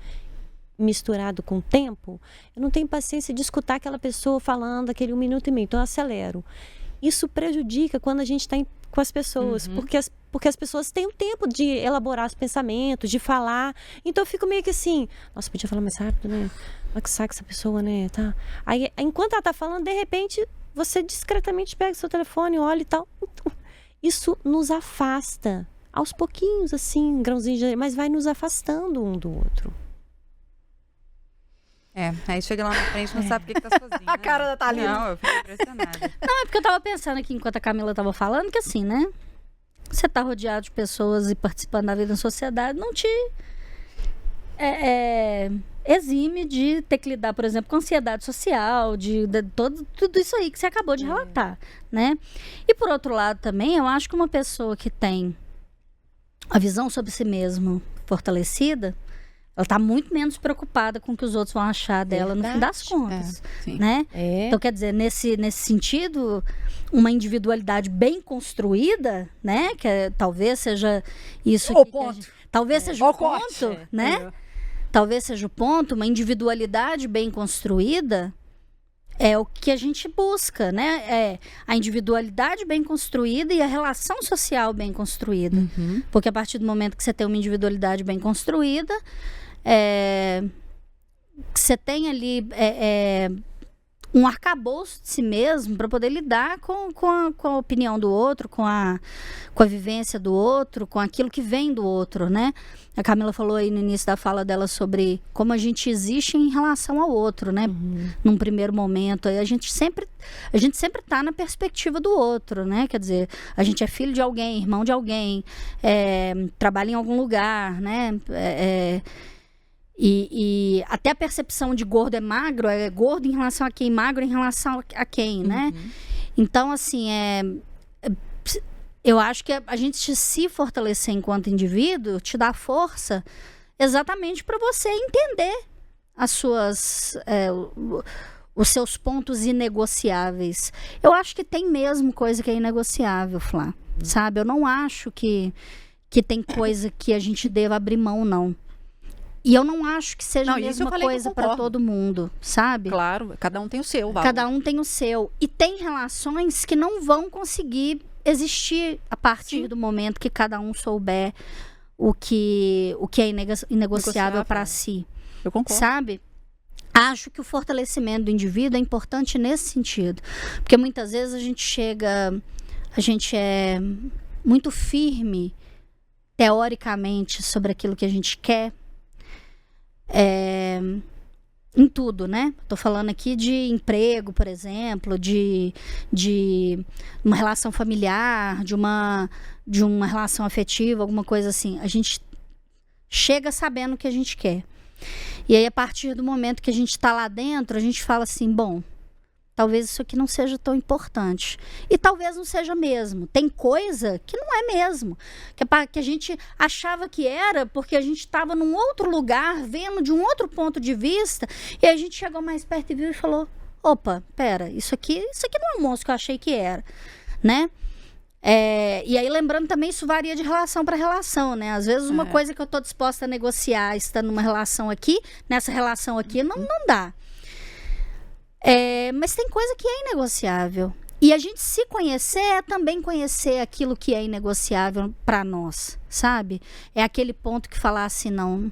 misturado com o tempo, eu não tenho paciência de escutar aquela pessoa falando aquele 1 minuto e meio, então eu acelero. Isso prejudica quando a gente está com as pessoas, porque as pessoas têm o tempo de elaborar os pensamentos, de falar, então eu fico meio que assim, nossa, podia falar mais rápido, né? Olha que saco essa pessoa, né? Tá. Aí, enquanto ela está falando, de repente, você discretamente pega seu telefone, olha e tal. Então, isso nos afasta, aos pouquinhos, assim, grãozinho de... mas vai nos afastando um do outro. Aí chega lá na frente e não sabe o que tá sozinho. A cara da Thalina. Não, eu fico impressionada. Não, é porque eu tava pensando aqui, enquanto a Camila tava falando, que assim, né? Você tá rodeado de pessoas e participando da vida na sociedade, não te exime de ter que lidar, por exemplo, com ansiedade social, de tudo isso aí que você acabou de relatar, né? E por outro lado também, eu acho que uma pessoa que tem a visão sobre si mesmo fortalecida, Ela está muito menos preocupada com o que os outros vão achar dela no fim das contas, né? Então, quer dizer, nesse sentido, uma individualidade bem construída, né? Que talvez seja isso o aqui ponto. talvez seja o ponto, né? Talvez seja o ponto, uma individualidade bem construída é o que a gente busca, né? É a individualidade bem construída e a relação social bem construída. Porque a partir do momento que você tem uma individualidade bem construída, você tem ali um arcabouço de si mesmo para poder lidar com a opinião do outro, com a vivência do outro, com aquilo que vem do outro, né? A Camila falou aí no início da fala dela sobre como a gente existe em relação ao outro, né? Num primeiro momento, a gente sempre está na perspectiva do outro, né? Quer dizer, a gente é filho de alguém, irmão de alguém, trabalha em algum lugar, né? E até a percepção de gordo é magro, é gordo em relação a quem, magro em relação a quem, né? Então, assim, eu acho que a gente se fortalecer enquanto indivíduo te dá força exatamente para você entender os seus pontos inegociáveis. Eu acho que tem mesmo coisa que é inegociável, Flá, sabe? Eu não acho que tem coisa que a gente deva abrir mão, não. E eu não acho que seja a mesma coisa para todo mundo, sabe? Claro, cada um tem o seu valor. Cada um tem o seu. E tem relações que não vão conseguir existir a partir do momento que cada um souber o que é inegociável para si. Eu concordo. Sabe? Acho que o fortalecimento do indivíduo é importante nesse sentido. Porque muitas vezes a gente é muito firme, teoricamente, sobre aquilo que a gente quer. Em tudo, né? Tô falando aqui de emprego, por exemplo, de uma relação familiar, de uma relação afetiva, alguma coisa assim. A gente chega sabendo o que a gente quer. E aí, a partir do momento que a gente tá lá dentro, a gente fala assim, bom, talvez isso aqui não seja tão importante. E talvez não seja mesmo. Tem coisa que não é mesmo. Que a gente achava que era porque a gente estava num outro lugar, vendo de um outro ponto de vista, e a gente chegou mais perto e viu e falou, opa, pera, isso aqui não é o moço que eu achei que era, né? E aí, lembrando também, isso varia de relação para relação, né? Às vezes uma coisa que eu estou disposta a negociar está numa relação aqui, nessa relação aqui não dá. Mas tem coisa que é inegociável. E a gente se conhecer é também conhecer aquilo que é inegociável para nós, sabe? É aquele ponto que falar assim, não,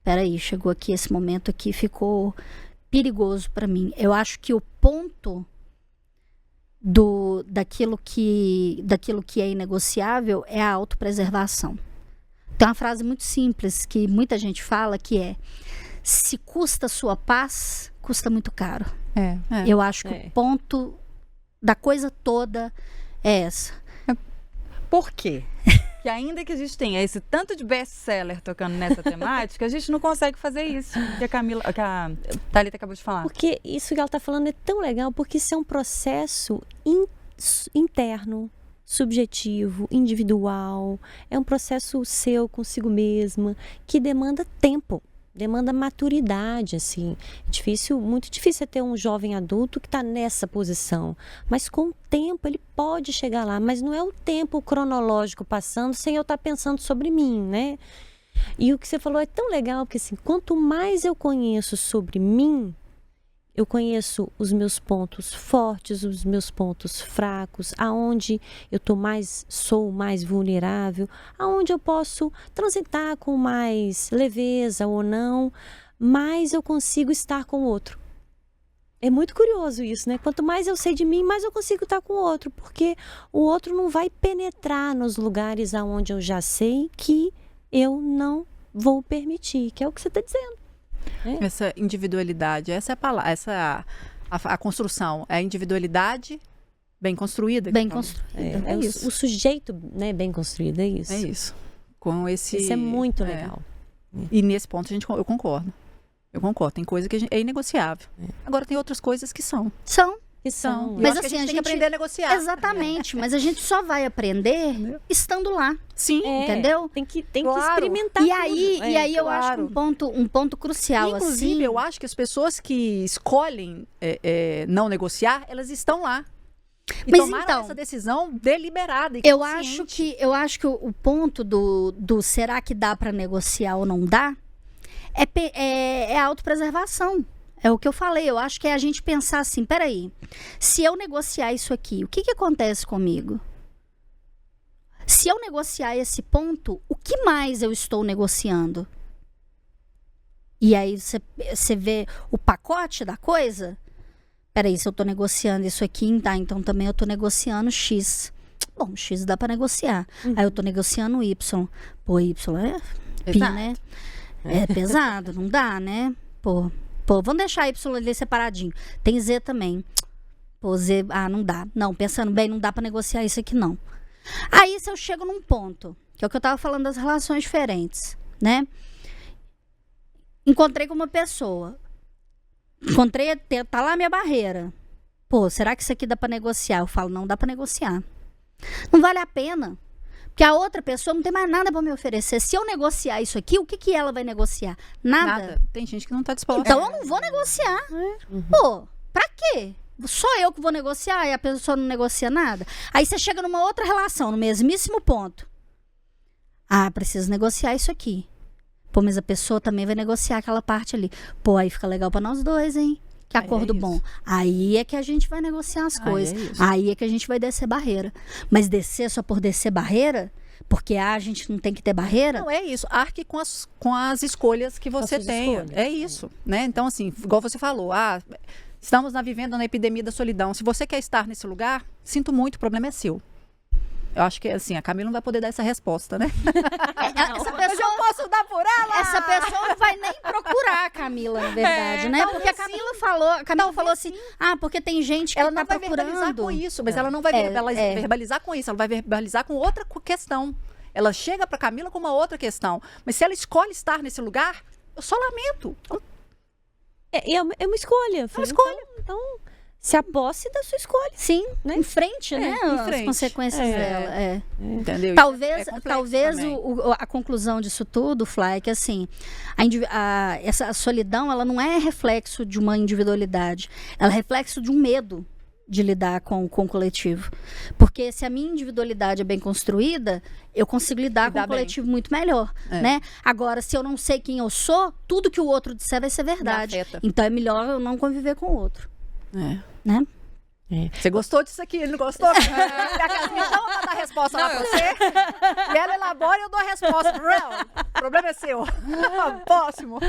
peraí, chegou aqui, esse momento aqui ficou perigoso para mim. Eu acho que o ponto daquilo que é inegociável é a autopreservação. Tem uma frase muito simples que muita gente fala que é: se custa a sua paz, custa muito caro. Eu acho que o ponto da coisa toda é essa. Por quê? Que ainda que a gente tenha esse tanto de best-seller tocando nessa temática, a gente não consegue fazer isso que a Thalita acabou de falar. Porque isso que ela está falando é tão legal, porque isso é um processo interno, subjetivo, individual. É um processo seu consigo mesma, que demanda tempo. Demanda maturidade, assim. Muito difícil ter um jovem adulto que está nessa posição. Mas com o tempo ele pode chegar lá. Mas não é o tempo cronológico passando sem eu estar pensando sobre mim, né? E o que você falou é tão legal, porque assim, quanto mais eu conheço sobre mim, eu conheço os meus pontos fortes, os meus pontos fracos, aonde eu sou mais vulnerável, aonde eu posso transitar com mais leveza ou não, mais eu consigo estar com o outro. É muito curioso isso, né? Quanto mais eu sei de mim, mais eu consigo estar com o outro, porque o outro não vai penetrar nos lugares aonde eu já sei que eu não vou permitir, que é o que você está dizendo. Essa individualidade, essa é a palavra, a construção, é a individualidade bem construída. Bem construída. O sujeito, né, bem construído, é isso. É isso. Isso é muito legal. E nesse ponto eu concordo. Eu concordo. Tem coisa que é inegociável. Agora tem outras coisas que são. que são. Eu Mas acho que assim, a gente a tem que gente- aprender a negociar. Exatamente, mas a gente só vai aprender estando lá, Sim. entendeu? Tem que Claro. experimentar E tudo. aí eu acho que claro. um ponto crucial, Inclusive, assim, eu acho que as pessoas que escolhem não negociar, elas estão lá. E Mas tomaram então, essa decisão deliberada e eu consciente. acho que o ponto do será que dá para negociar ou não dá é a autopreservação. É o que eu falei. Eu acho que é a gente pensar assim, peraí, se eu negociar isso aqui, o que acontece comigo? Se eu negociar esse ponto, o que mais eu estou negociando? E aí você vê o pacote da coisa. Peraí, se eu tô negociando isso aqui, tá, então também eu tô negociando X. Bom, X dá pra negociar. Aí eu tô negociando Y. Pô, Y é pi, né? É pesado, não dá, né? Pô, vamos deixar Y ali separadinho. Tem Z também. Pô, Z, não dá. Não, pensando bem, não dá pra negociar isso aqui, não. Aí se eu chego num ponto, que é o que eu tava falando das relações diferentes, né? Encontrei com uma pessoa. Tá lá a minha barreira. Pô, será que isso aqui dá pra negociar? Eu falo, não dá pra negociar. Não vale a pena. Porque a outra pessoa não tem mais nada pra me oferecer. Se eu negociar isso aqui, o que ela vai negociar? Nada. Tem gente que não tá disposta. Então eu não vou negociar. Pô, pra quê? Só eu que vou negociar e a pessoa não negocia nada? Aí você chega numa outra relação, no mesmíssimo ponto. Preciso negociar isso aqui. Pô, mas a pessoa também vai negociar aquela parte ali. Pô, aí fica legal pra nós dois, hein? Que acordo bom. Aí é que a gente vai negociar as coisas. Aí é que a gente vai descer barreira. Mas descer só por descer barreira, porque a gente não tem que ter barreira. Não, é isso. Arque com as escolhas que você suas tem. escolhas. É isso, né? Então, assim, igual você falou, estamos vivendo na epidemia da solidão. Se você quer estar nesse lugar, sinto muito, o problema é seu. Eu acho que, assim, a Camila não vai poder dar essa resposta, né? Essa Mas eu pessoa, posso dar por ela! essa pessoa não vai nem procurar a Camila, na verdade, né? Porque a Camila falou assim, porque tem gente que Ela tá não vai procurando. verbalizar com isso, mas ela não vai verbalizar com isso, ela vai verbalizar com outra questão. Ela chega pra Camila com uma outra questão. Mas se ela escolhe estar nesse lugar, eu só lamento. É uma escolha. É uma escolha. Então, se aposse da sua escolha. Sim, Né? em frente, né? em As frente. consequências dela. Entendeu? Talvez, É complexo talvez também. a conclusão disso tudo, Fly, é que assim, essa solidão, ela não é reflexo de uma individualidade, ela é reflexo de um medo de lidar com o coletivo. Porque se a minha individualidade é bem construída, eu consigo lidar com o coletivo muito melhor, né? Agora, se eu não sei quem eu sou, tudo que o outro disser vai ser verdade. Então é melhor eu não conviver com o outro. Né? Você gostou disso aqui? Ele não gostou? Então eu vou dar a resposta lá pra você. E ela elabora e eu dou a resposta. O problema é seu. Próximo.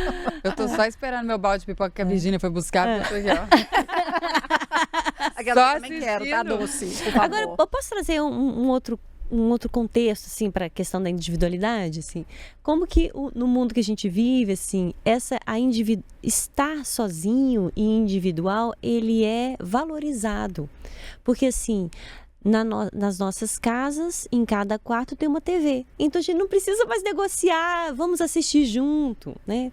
Eu tô só esperando meu balde de pipoca que a Virgínia foi buscar. Porque eu tô aqui, Aquela Só eu também quero, tá, assistindo. doce? Por favor. Agora, eu posso trazer um outro contexto, assim, para a questão da individualidade, assim? Como que no mundo que a gente vive, assim, estar sozinho e individual, ele é valorizado. Porque, assim, nas nossas casas, em cada quarto tem uma TV. Então, a gente não precisa mais negociar, vamos assistir junto, né?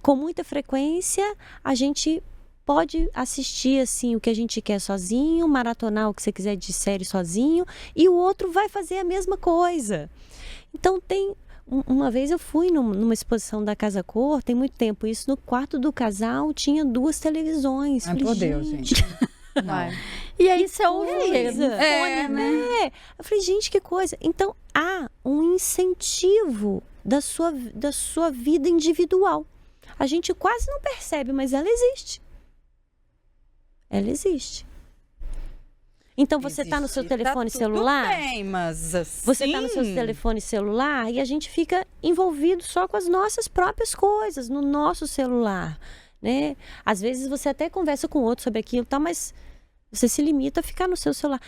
Com muita frequência, a gente pode assistir assim o que a gente quer sozinho, maratonar o que você quiser de série sozinho, e o outro vai fazer a mesma coisa. Então uma vez eu fui numa exposição da Casa Cor, tem muito tempo isso, no quarto do casal tinha 2 televisões. Ai, por Deus, gente. Vai. E aí você ouve coisa. né? Eu falei, gente, que coisa. Então há um incentivo da sua vida individual. A gente quase não percebe, mas ela existe. Ela existe. Então você está no seu telefone celular? Tudo bem, mas assim... Você está no seu telefone celular e a gente fica envolvido só com as nossas próprias coisas, no nosso celular, né? Às vezes você até conversa com outro sobre aquilo, tá? Mas você se limita a ficar no seu celular.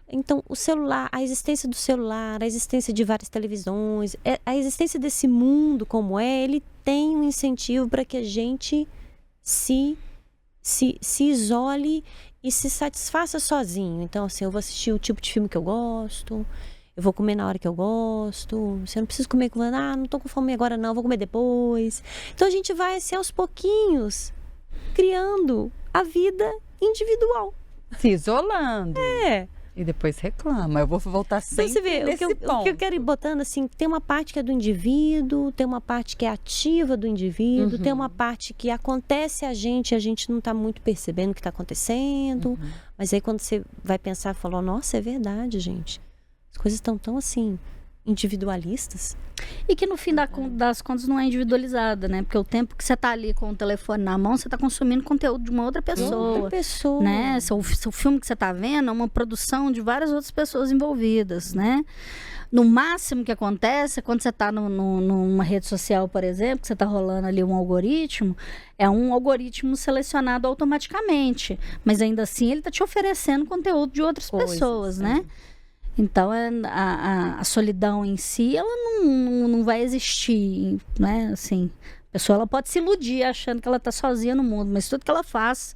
Então o celular, a existência do celular, a existência de várias televisões, a existência desse mundo como ele tem um incentivo para que a gente se isole e se satisfaça sozinho. Então, assim, eu vou assistir o tipo de filme que eu gosto, eu vou comer na hora que eu gosto, você não precisa comer, não tô com fome agora não, vou comer depois. Então, a gente vai, assim, aos pouquinhos, criando a vida individual. Se isolando. É. E depois reclama. Eu vou voltar Então sempre você vê, nesse o que ponto. eu quero ir botando assim, tem uma parte que é do indivíduo, tem uma parte que é ativa do indivíduo, tem uma parte que acontece a gente não está muito percebendo o que está acontecendo. Mas aí quando você vai pensar, falou, nossa, é verdade, gente. As coisas estão tão assim, individualistas. E que no fim das contas não é individualizada, né? Porque o tempo que você tá ali com o telefone na mão, você tá consumindo conteúdo de uma outra pessoa. Outra pessoa. Né? O filme que você tá vendo é uma produção de várias outras pessoas envolvidas, né? No máximo que acontece é quando você está numa rede social, por exemplo, que você está rolando ali um algoritmo, é um algoritmo selecionado automaticamente. Mas ainda assim ele está te oferecendo conteúdo de outras pessoas, né? Então a solidão em si, ela não vai existir, né? Assim, a pessoa ela pode se iludir achando que ela está sozinha no mundo, mas tudo que ela faz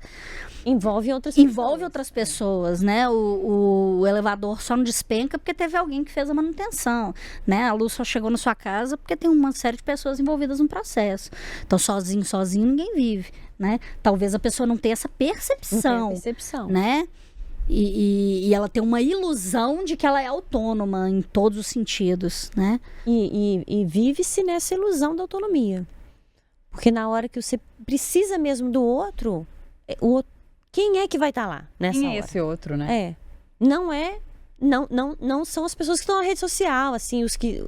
envolve outras pessoas, né? O elevador só não despenca porque teve alguém que fez a manutenção, né? A luz só chegou na sua casa porque tem uma série de pessoas envolvidas no processo. Então, sozinho ninguém vive, né? Talvez a pessoa não tenha essa percepção, né? E ela tem uma ilusão de que ela é autônoma em todos os sentidos, né? E vive-se nessa ilusão da autonomia. Porque na hora que você precisa mesmo do outro, quem é que vai estar lá nessa hora? Quem é esse outro, né? Não são as pessoas que estão na rede social, assim, os que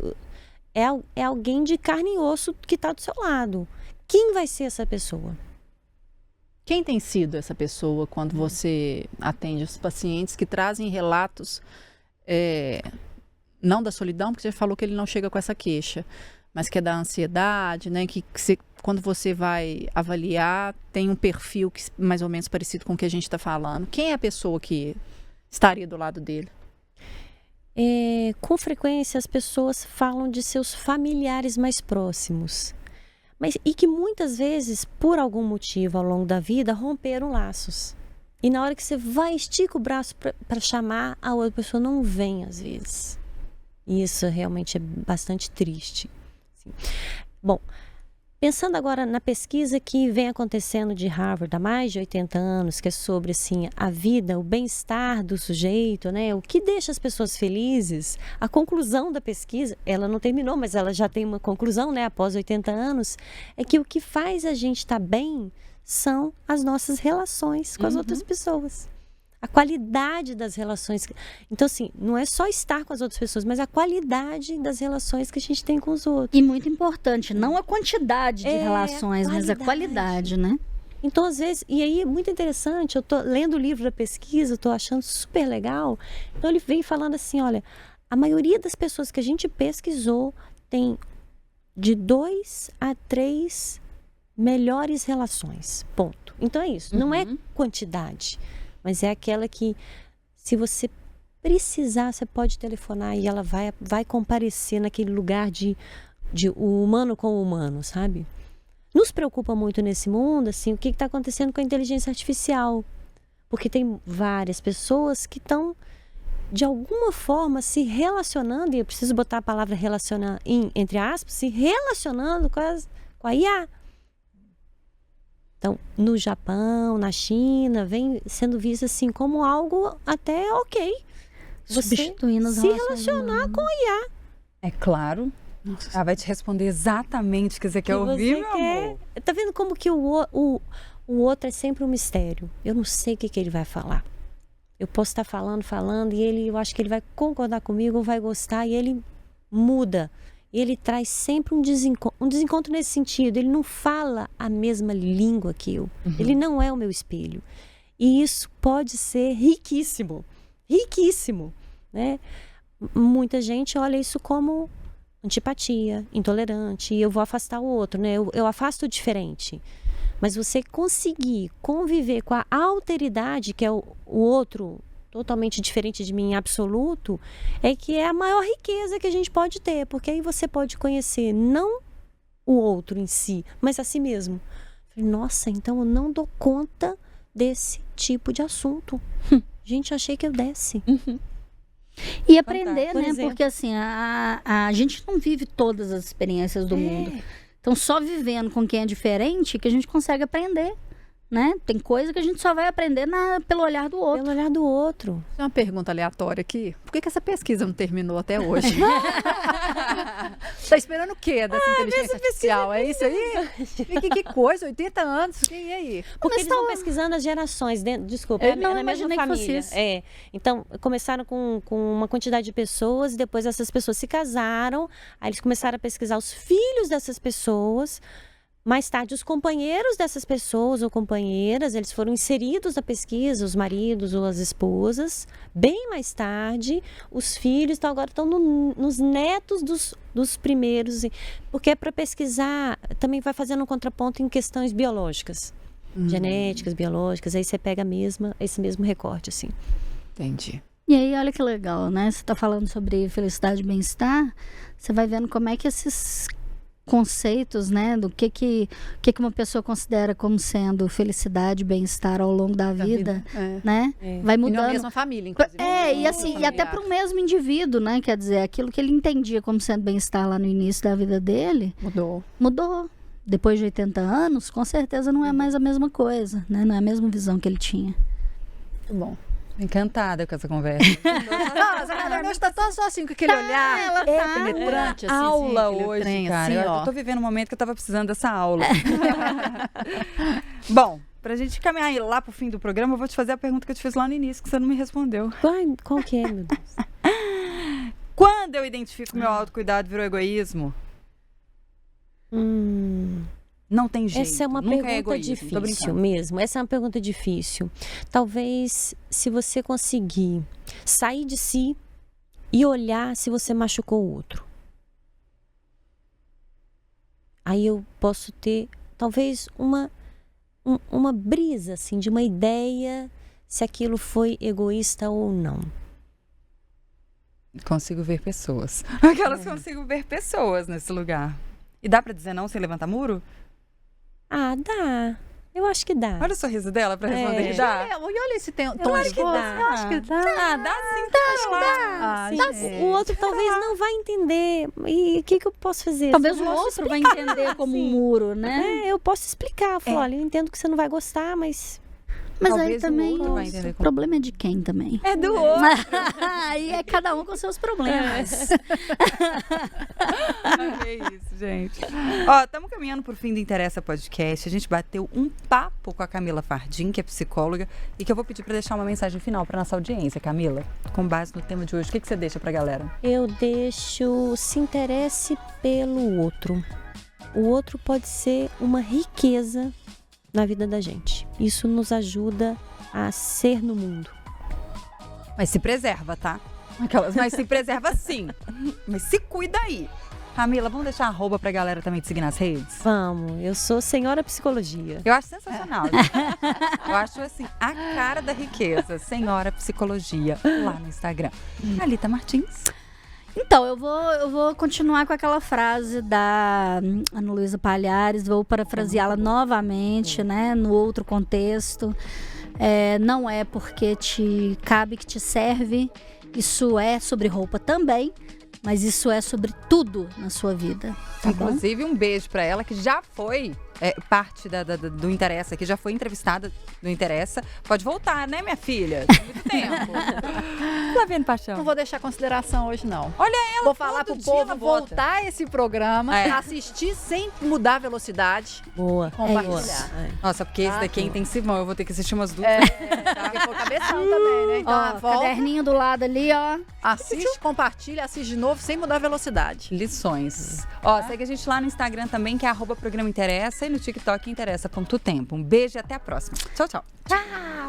é alguém de carne e osso que está do seu lado. Quem vai ser essa pessoa? Quem tem sido essa pessoa quando você atende os pacientes que trazem relatos, não da solidão, porque você falou que ele não chega com essa queixa, mas que é da ansiedade, né? Que quando você vai avaliar, tem um perfil mais ou menos parecido com o que a gente está falando. Quem é a pessoa que estaria do lado dele? Com frequência as pessoas falam de seus familiares mais próximos. E que muitas vezes, por algum motivo ao longo da vida, romperam laços. E na hora que você vai, estica o braço para chamar, a outra pessoa não vem às vezes. E isso realmente é bastante triste. Sim. Bom, pensando agora na pesquisa que vem acontecendo de Harvard há mais de 80 anos, que é sobre assim, a vida, o bem-estar do sujeito, né? O que deixa as pessoas felizes. A conclusão da pesquisa, ela não terminou, mas ela já tem uma conclusão, né? Após 80 anos, é que o que faz a gente estar bem são as nossas relações com as outras pessoas. A qualidade das relações. Então, assim, não é só estar com as outras pessoas, mas a qualidade das relações que a gente tem com os outros. E muito importante, não a quantidade de relações, mas a qualidade, né? Então, às vezes, e aí é muito interessante, eu tô lendo o livro da pesquisa, eu tô achando super legal. Então, ele vem falando assim, olha, a maioria das pessoas que a gente pesquisou tem de 2 a 3 melhores relações, ponto. Então, é isso, não é quantidade. Mas é aquela que, se você precisar, você pode telefonar e ela vai comparecer naquele lugar de o humano com o humano, sabe? Nos preocupa muito nesse mundo, assim, o que está acontecendo com a inteligência artificial. Porque tem várias pessoas que estão, de alguma forma, se relacionando, e eu preciso botar a palavra relacionar entre aspas, se relacionando com a IA. Então, no Japão, na China, vem sendo visto assim como algo até ok. Substituindo as se relacionar com a IA. É claro. Ela vai te responder exatamente o que você quer ouvir, meu amor. Tá vendo como que o outro é sempre um mistério? Eu não sei o que ele vai falar. Eu posso estar falando, e eu acho que ele vai concordar comigo, ou vai gostar, e ele muda. E ele traz sempre um desencontro nesse sentido. Ele não fala a mesma língua que eu. Ele não é o meu espelho. E isso pode ser riquíssimo. Riquíssimo. Né? Muita gente olha isso como antipatia, intolerante. E eu vou afastar o outro. Né? Eu afasto o diferente. Mas você conseguir conviver com a alteridade, que é o outro totalmente diferente de mim em absoluto, é que é a maior riqueza que a gente pode ter, porque aí você pode conhecer não o outro em si, mas a si mesmo. Nossa, então eu não dou conta desse tipo de assunto. Gente, eu achei que eu desse. E aprender, né? Porque assim, a gente não vive todas as experiências do mundo. Então, só vivendo com quem é diferente que a gente consegue aprender. né? Tem coisa que a gente só vai aprender pelo olhar do outro. Pelo olhar do outro. Tem uma pergunta aleatória aqui. Por que essa pesquisa não terminou até hoje? Tá esperando o quê dessa inteligência artificial? É isso aí? Que coisa, 80 anos, e aí? Porque eles vão pesquisando as gerações dentro. Desculpa, é na mesma família. Então, começaram com uma quantidade de pessoas, depois essas pessoas se casaram, aí eles começaram a pesquisar os filhos dessas pessoas. Mais tarde, os companheiros dessas pessoas ou companheiras, eles foram inseridos na pesquisa, os maridos ou as esposas. Bem mais tarde, os filhos agora estão nos netos dos primeiros. Porque é para pesquisar, também vai fazendo um contraponto em questões biológicas. Genéticas, biológicas, aí você pega esse mesmo recorte, assim. Entendi. E aí, olha que legal, né? Você está falando sobre felicidade e bem-estar, você vai vendo como é que esses conceitos, né, do que uma pessoa considera como sendo felicidade e bem-estar ao longo da vida, né, vai mudando. E na mesma família, inclusive. E assim, e até para o mesmo indivíduo, né, quer dizer, aquilo que ele entendia como sendo bem-estar lá no início da vida dele, mudou. Depois de 80 anos, com certeza não é mais a mesma coisa, né, não é a mesma visão que ele tinha. Muito bom. Encantada com essa conversa. Nossa, ela está tão só assim com aquele olhar penetrante, assim. Aula assim, hoje, trem, cara. assim, eu tô vivendo um momento que eu tava precisando dessa aula. Bom, pra gente caminhar lá pro fim do programa, eu vou te fazer a pergunta que eu te fiz lá no início, que você não me respondeu. Qual que é, meu Deus? Quando eu identifico meu autocuidado virou egoísmo? Não tem jeito. Essa é uma pergunta difícil mesmo. Essa é uma pergunta difícil. Talvez, se você conseguir sair de si e olhar se você machucou o outro. Aí eu posso ter, talvez, uma brisa, assim, de uma ideia se aquilo foi egoísta ou não. Consigo ver pessoas. Aquelas consigo ver pessoas nesse lugar. E dá pra dizer não sem levantar muro? Ah, dá. Eu acho que dá. Olha o sorriso dela pra responder que dá. E olha esse tom de voz. Eu acho que dá. Ah, dá sim. Dá. O outro talvez não vai entender. E o que eu posso fazer? Talvez o outro vai entender como um muro, né? Eu posso explicar. Falar, olha, eu entendo que você não vai gostar, mas aí também o problema é de quem também? É do outro. Aí é cada um com seus problemas. É isso, gente. Ó, estamos caminhando pro fim do Interessa Podcast. A gente bateu um papo com a Camila Fardim, que é psicóloga, e que eu vou pedir para deixar uma mensagem final para nossa audiência. Camila, com base no tema de hoje, o que você deixa pra galera? Eu deixo, se interesse pelo outro. O outro pode ser uma riqueza na vida da gente. Isso nos ajuda a ser no mundo. Mas se preserva, tá? Mas se preserva sim. Mas se cuida aí. Camila, vamos deixar arroba pra galera também te seguir nas redes? Vamos, eu sou Senhora Psicologia. Eu acho sensacional. Eu acho assim, a cara da riqueza. Senhora Psicologia, lá no Instagram. Thalita Martins. Então, eu vou continuar com aquela frase da Ana Luísa Palhares, vou parafraseá-la novamente, né, no outro contexto. Não é porque te cabe que te serve, isso é sobre roupa também, mas isso é sobre tudo na sua vida. Tá Inclusive, um beijo pra ela, que já foi parte do Interessa, que já foi entrevistada do Interessa. Pode voltar, né, minha filha? Tem muito tempo. Flaviane Paixão. Não vou deixar consideração hoje, não. Olha ela. Vou falar pro povo voltar esse programa, assistir sem mudar a velocidade. Boa. Compartilhar. Nossa, porque esse daqui é intensivão. Eu vou ter que assistir umas duas. Porque foi cabeção também, né? Então, caderninho do lado ali, ó. Assiste, compartilha, assiste de novo sem mudar a velocidade. Lições. Segue a gente lá no Instagram também, que é @programa Interessa, e no TikTok interessa.tempo. Um beijo e até a próxima. Tchau, tchau. Tchau.